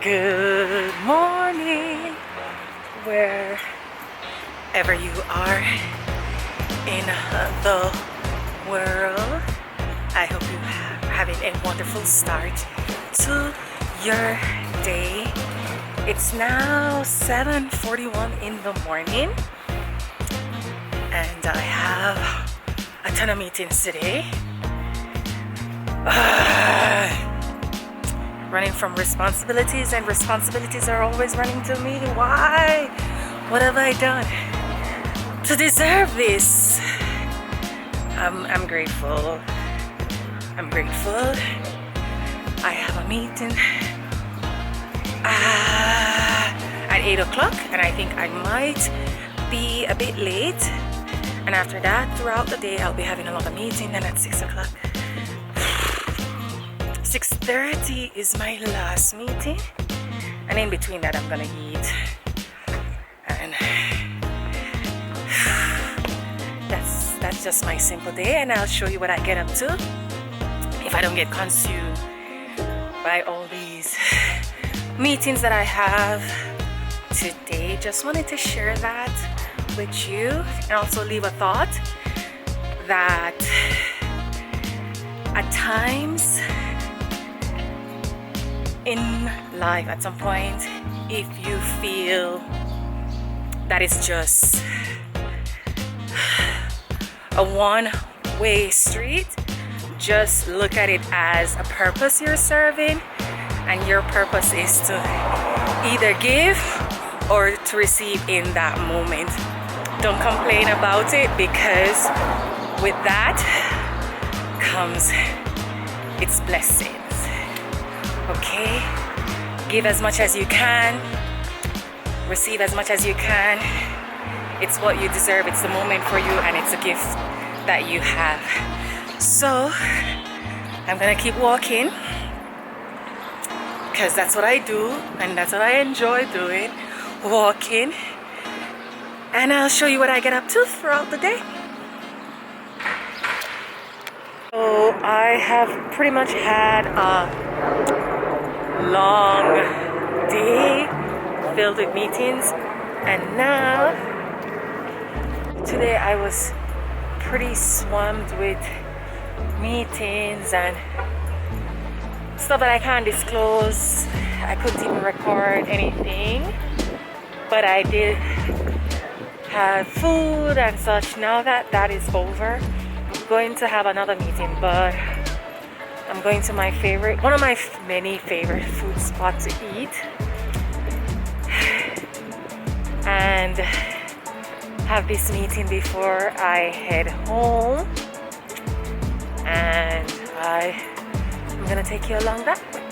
Good morning, wherever you are in the world. I hope you are having a wonderful start to your day. It's now 7:41 in the morning, and I have a ton of meetings today. Running from responsibilities, and responsibilities are always running to me. Why? What have I done to deserve this? I'm grateful. I'm grateful. I have a meeting at 8 o'clock, and I think I might be a bit late. And after that, throughout the day, I'll be having another meeting, and at 6 o'clock. 6:30 is my last meeting, and in between that I'm gonna eat, and that's just my simple day. And I'll show you what I get up to if I don't get consumed by all these meetings that I have today. Just wanted to share that with you, and also leave a thought that at times in life, at some point, if you feel that it's just a one-way street, just look at it as a purpose you're serving, and your purpose is to either give or to receive in that moment. Don't complain about it, because with that comes its blessings. Okay, give as much as you can, receive as much as you can. It's what you deserve, it's the moment for you, and it's a gift that you have. So I'm gonna keep walking, because that's what I do, and that's what I enjoy doing, walking. And I'll show you what I get up to throughout the day. So I have pretty much had a long day filled with meetings, and now today I was pretty swamped with meetings and stuff that I can't disclose. I couldn't even record anything, but I did have food and such. Now that that is over, I'm going to have another meeting, but I'm going to my favorite, one of my many favorite food spots to eat, and have this meeting before I head home, and I'm gonna take you along that with me.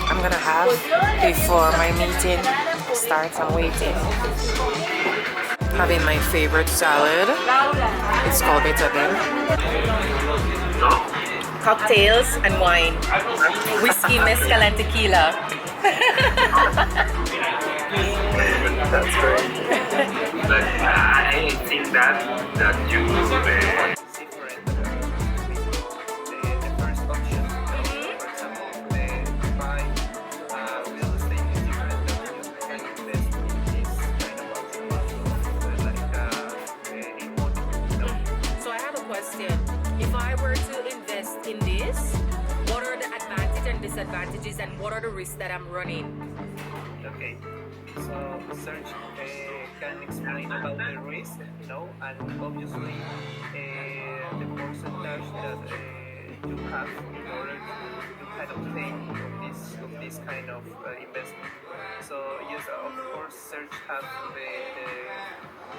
I'm gonna have before my meeting starts. I'm waiting. Having my favorite salad. It's called betabel. Cocktails and wine. Whiskey, mezcal, and tequila. That's great. But I think that you different the first option. For example, the buy real estate is different than you can invest in this kind of option. Like in one. So I have a question. If I were to invest in this, what are the advantages and disadvantages, and what are the risks that I'm running? Okay, so Serge can explain about the risk, and obviously the percentage that you have in order to kind of think of this kind of investment. So yes, of course, Serge has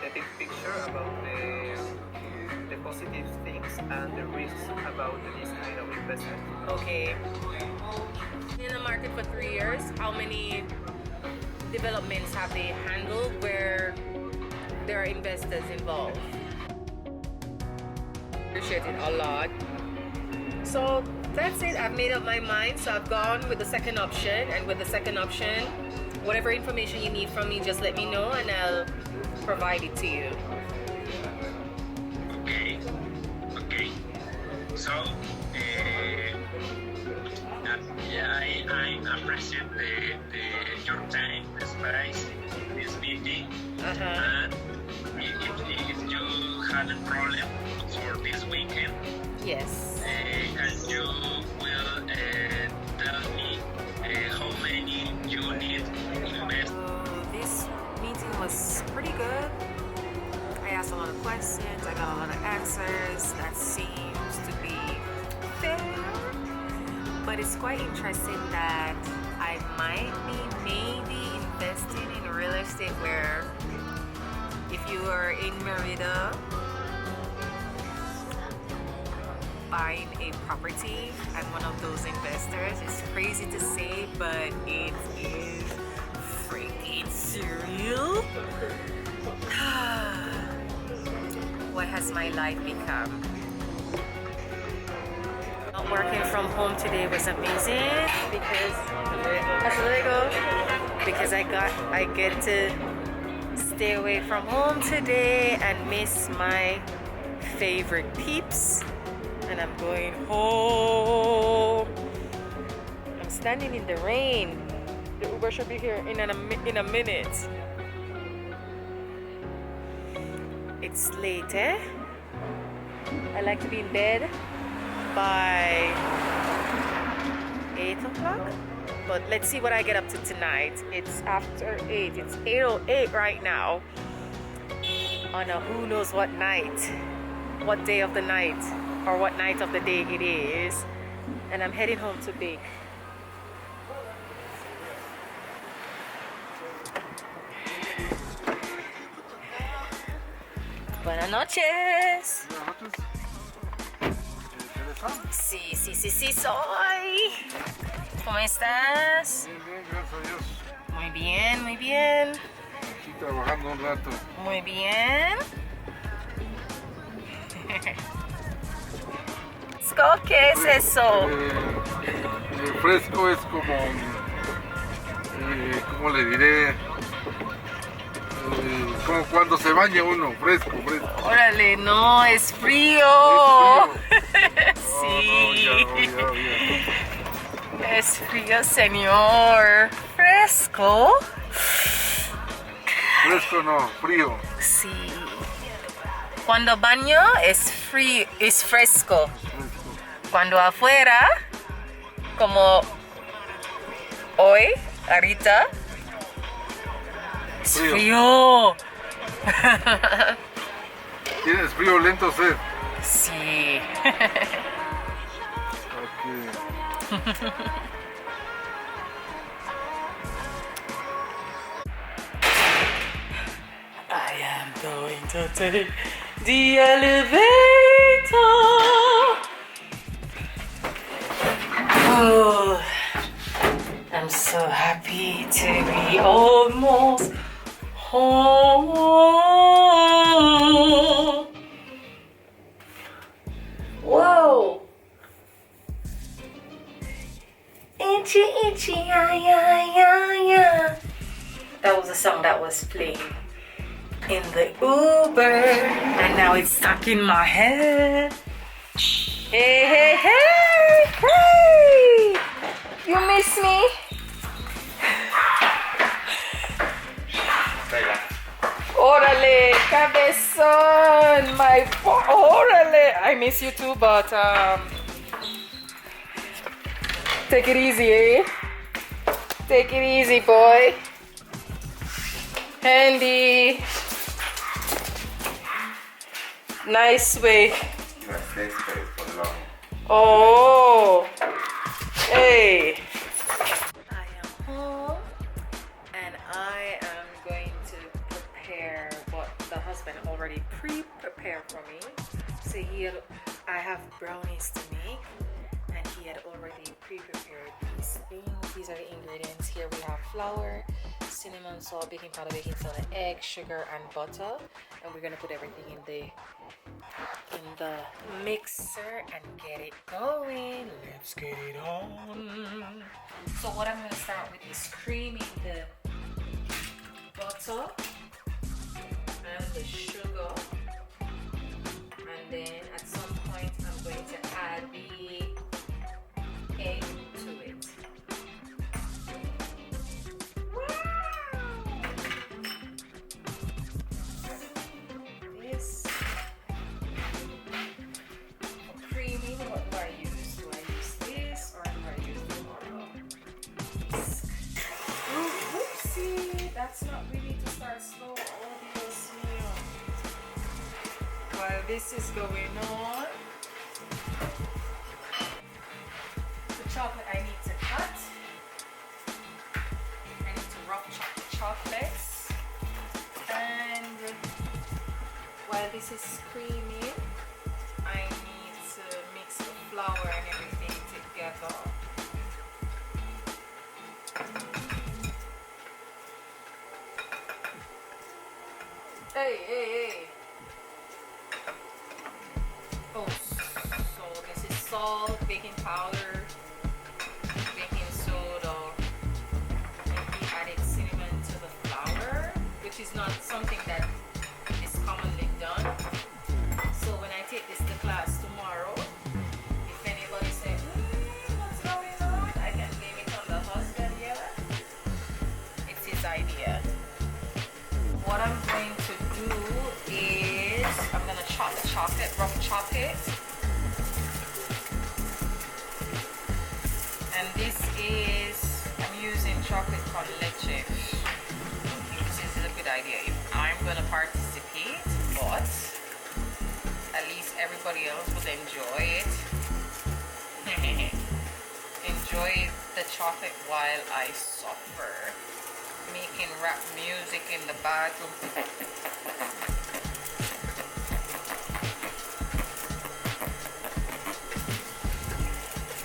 the big picture about the positive things and the risks about this kind of investment. Okay. In the market for 3 years, how many developments have they handled where there are investors involved. Appreciate it a lot. So that's it. I've made up my mind. So I've gone with the second option, and with the second option, whatever information you need from me, just let me know and I'll provide it to you. Okay. Okay. So, I appreciate your time, the space, this meeting. And if you had a problem for this weekend, yes, and you will tell me how many you need invest. This meeting was pretty good. I asked a lot of questions, I got a lot of answers. That seems to be fair. But it's quite interesting that I might be maybe investing in real estate where if you are in Merida buying a property, I'm one of those investors. It's crazy to say, but it is freaking surreal. What has my life become? Not working from home today was amazing because I get to stay away from home today and miss my favorite peeps. And I'm going home. I'm standing in the rain. The Uber should be here in a minute. It's late, eh? I like to be in bed by 8 o'clock. But let's see what I get up to tonight. It's after 8. It's 8:08 right now. On a who knows what night. What day of the night. Or what night of the day it is. And I'm heading home to bake. Buenas noches. Buenas noches. ¿Eres Sam? Sí, soy. ¿Cómo estás? Bien, bien, gracias a Dios. Muy bien, muy bien. Aquí trabajando un rato. Muy bien. ¿Qué es eso? Fresco es como, ¿cómo le diré? Como cuando se baña uno, fresco. Órale, no, es frío. Sí. No, ya. Es frío, señor. ¿Fresco? Fresco no, frío. Sí. Cuando baño es frío, es fresco. Cuando afuera, como hoy, ahorita, es frío. ¿Tienes frío lento, sed? Sí. Okay. I am going to take the elevator. Oh, I'm so happy to be almost home. Whoa. Itchy, itchy, yeah, yeah, yeah, yeah. That was a song that was playing in the Uber, and now it's stuck in my head. Hey, hey, hey, hey! You miss me? Órale, cabezón, órale. I miss you too, but take it easy, eh? Take it easy, boy. Handy. Nice way. Oh, hey. I am home and I am going to prepare what the husband already pre-prepared for me. So I have brownies to make and he had already pre-prepared these things. These are the ingredients. Here we have flour, cinnamon, salt, baking powder, baking soda, egg, sugar, and butter. And we're gonna put everything in the mixer and get it going. Let's get it on. So what I'm gonna start with is creaming the butter and the sugar, and then at some point I'm going to add the egg to it. This creamy, what do I use? Do I use this or do I use the normal whisk? Oh, whoopsie! That's not really to start slow. Oh, Dios mío. While this is going on, the chocolate I need to cut. I need to rough chop the chocolates. And while this is creaming, I need to mix the flour and everything together. Hey. Oh, so this is salt, baking powder, baking soda, and we added cinnamon to the flour, which is not something that is commonly done. So when I take this to class tomorrow, if anybody says, what's going on? I can blame it on the husband here. It's his idea. What I'm going to do is I'm going to chop the chocolate, rough chop it. And this is, I'm using chocolate con leche. This is a good idea if I'm going to participate, but at least everybody else will enjoy it. Enjoy the chocolate while I suffer. Making rap music in the bathroom.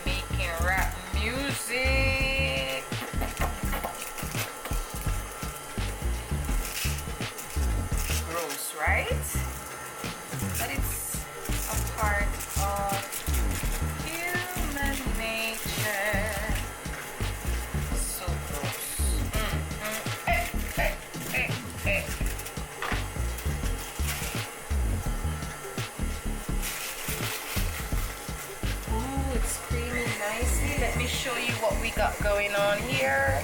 Making rap music. Gross, right? But it's a part of human nature. So gross. Ooh, it's creaming nicely. Let me show you what we got going on here.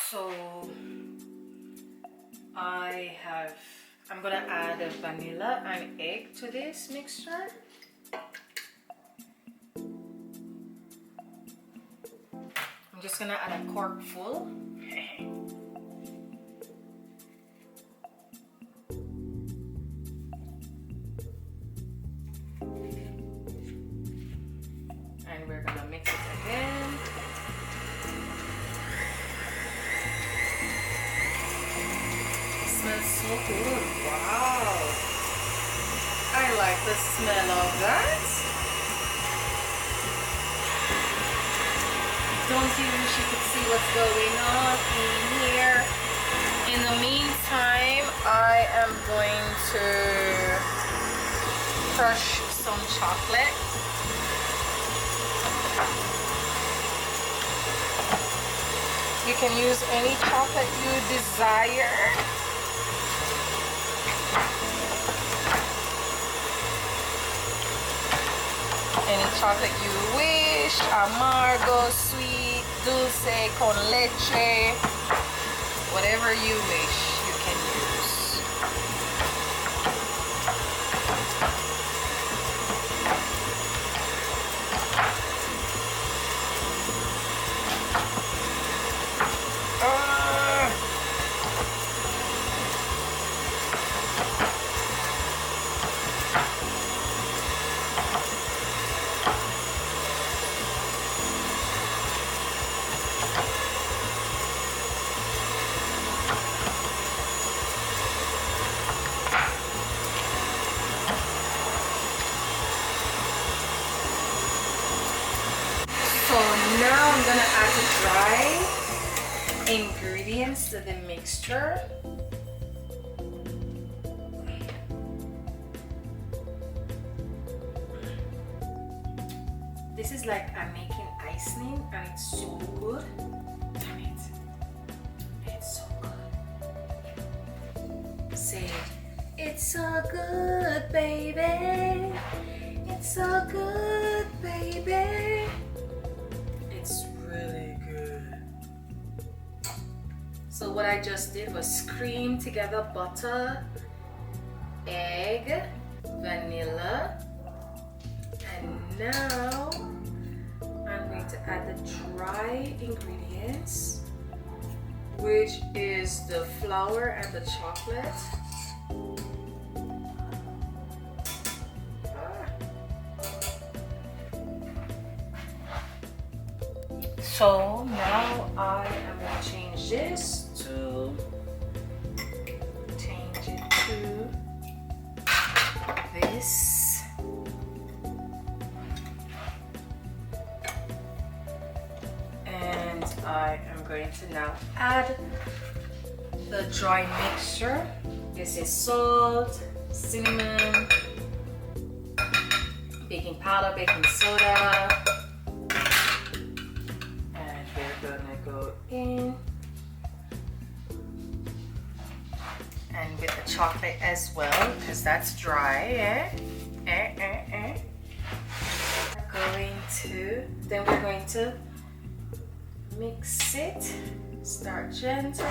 So I'm gonna add a vanilla and egg to this mixture. I'm just gonna add a cork full. And we're gonna mix it again. It smells so good. Wow. I like the smell of that. Don't even wish you could see what's going on in here. In the meantime, I am going to crush some chocolate. You can use any chocolate you desire. Any chocolate you wish, amargo, sweet, dulce, con leche, whatever you wish, you can use. gonna add the dry ingredients to the mixture. This is like I'm making icing and it's so good. Damn it. It's so good. Say, it's so good, baby. It's so good, baby. It's really good. So what I just did was cream together butter, egg, vanilla, and now I'm going to add the dry ingredients, which is the flour and the chocolate. So now I am going to change this to this. And I am going to now add the dry mixture. This is salt, cinnamon, baking powder, baking soda. Gonna go in, and with the chocolate as well, because that's dry. Then we're going to mix it. Start gentle.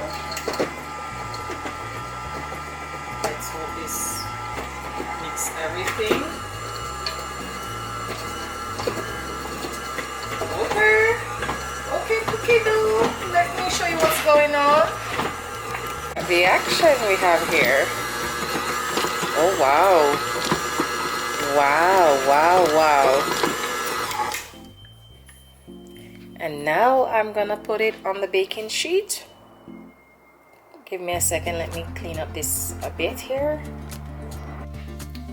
Let's hold this. Mix everything. Okay, cookie dough. Let me show you what's going on. The action we have here. Oh wow. Wow. And now I'm gonna put it on the baking sheet. Give me a second, let me clean up this a bit here.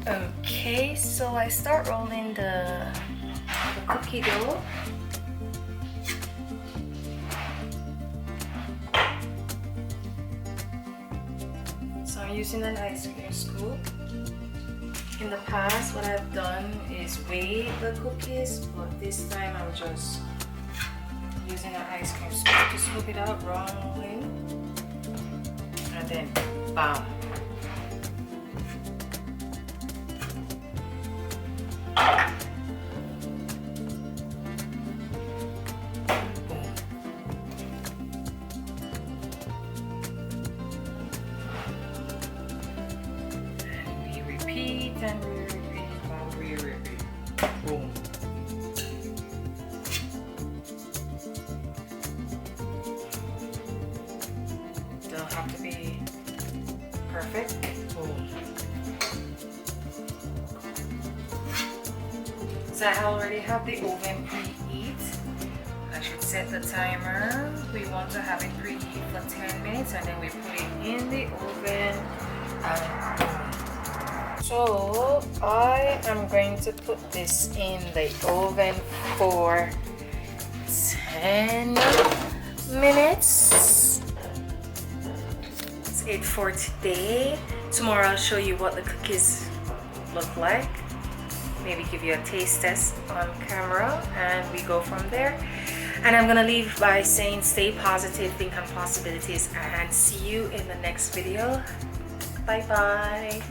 Okay, so I start rolling the cookie dough. So I'm using an ice cream scoop. In the past, what I've done is weigh the cookies, but this time I'm just using an ice cream scoop to scoop it out, rolling, and then bam. And we repeat. Boom. Don't have to be perfect. Boom. So I already have the oven preheat. I should set the timer. We want to have it preheat for 10 minutes and then we put it in the oven and boom. So I am going to put this in the oven for 10 minutes. It's it for today. Tomorrow I'll show you what the cookies look like. Maybe give you a taste test on camera and we go from there. And I'm gonna leave by saying stay positive, think on possibilities, and see you in the next video. Bye bye.